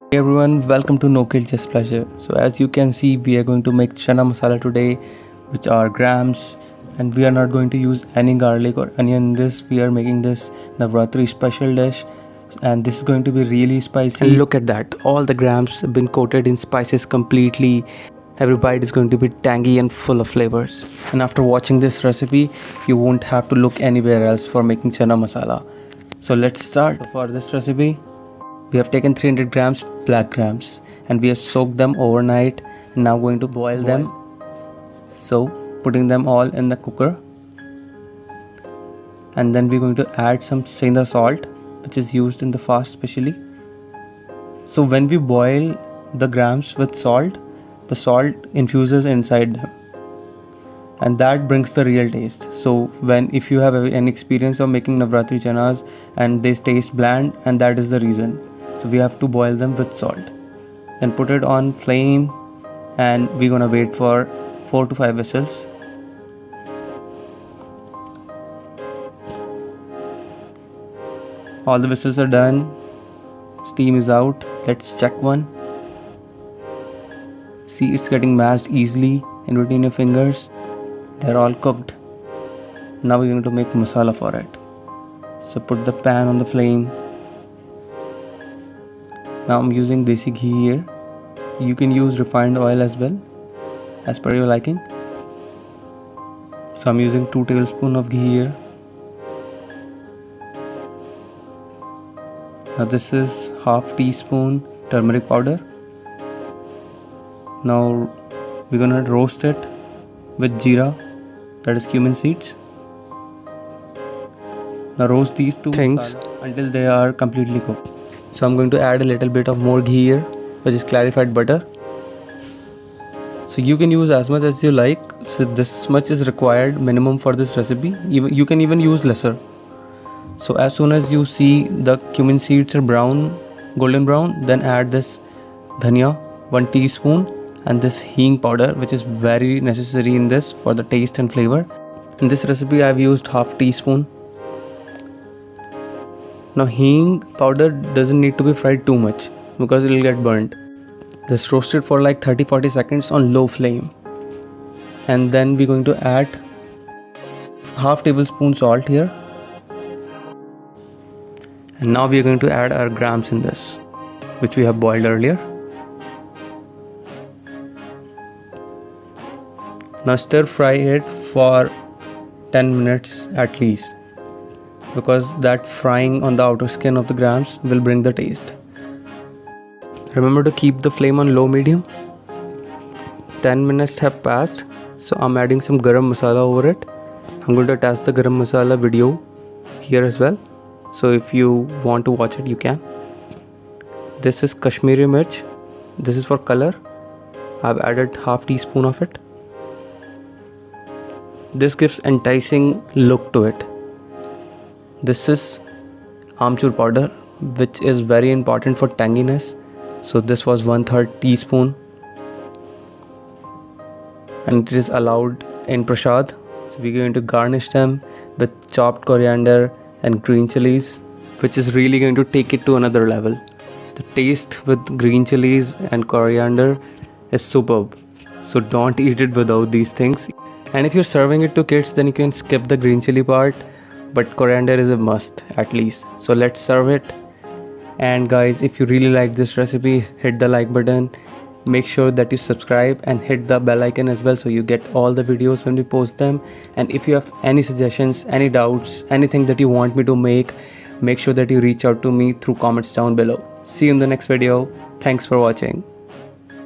Hey everyone, welcome to No Kill Just Pleasure. So as you can see, we are going to make chana masala today, which are grams, and we are not going to use any garlic or onion in this. We are making this navratri special dish, and this is going to be really spicy. And look at that, all the grams have been coated in spices completely. Every bite is going to be tangy and full of flavors. And after watching this recipe, you won't have to look anywhere else for making chana masala. So let's start. So for this recipe, we have taken 300 grams black grams and we have soaked them overnight and now going to boil them. So putting them all in the cooker, and then we're going to add some senda salt, which is used in the fast specially. So when we boil the grams with salt, the salt infuses inside them and that brings the real taste. So if you have any experience of making navratri chanas and they taste bland, and that is the reason. So we have to boil them with salt. Then put it on flame and we're gonna wait for 4 to 5 whistles. All the whistles are done. Steam is out. Let's check one. See, it's getting mashed easily in between your fingers. They're all cooked. Now we're going to make masala for it. So put the pan on the flame. Now I'm using desi ghee here. You can use refined oil as well, as per your liking. So I'm using 2 tablespoons of ghee here. Now this is half teaspoon turmeric powder. Now we're gonna roast it with jeera, that is cumin seeds. Now roast these two things until they are completely cooked. So I'm going to add a little bit of more ghee here, which is clarified butter. So you can use as much as you like. So this much is required minimum for this recipe. You can even use lesser. So as soon as you see the cumin seeds are brown, golden brown, then add this dhania, 1 teaspoon, and this hing powder, which is very necessary in this for the taste and flavor. In this recipe I've used half teaspoon. Now hing powder doesn't need to be fried too much because it will get burnt. Just roast it for like 30-40 seconds on low flame. And then we're going to add half tablespoon salt here. And now we are going to add our grams in this, which we have boiled earlier. Now stir fry it for 10 minutes at least, because that frying on the outer skin of the grams will bring the taste. Remember to keep the flame on low medium. 10 minutes have passed, so I'm adding some garam masala over it. I'm going to attach the garam masala video here as well, so if you want to watch it you can. This is Kashmiri mirch. This is for color. I've added half teaspoon of it. This gives enticing look to it. This is amchur powder, which is very important for tanginess. So this was 1/3 teaspoon, and it is allowed in prashad. So we're going to garnish them with chopped coriander and green chilies, which is really going to take it to another level. The taste with green chilies and coriander is superb. So don't eat it without these things. And if you're serving it to kids, then you can skip the green chili part, but coriander is a must at least. So let's serve it. And guys, if you really like this recipe, hit the like button. Make sure that you subscribe and hit the bell icon as well, so you get all the videos when we post them. And if you have any suggestions, any doubts, anything that you want me to make sure that you reach out to me through comments down below. See you in the next video. Thanks for watching.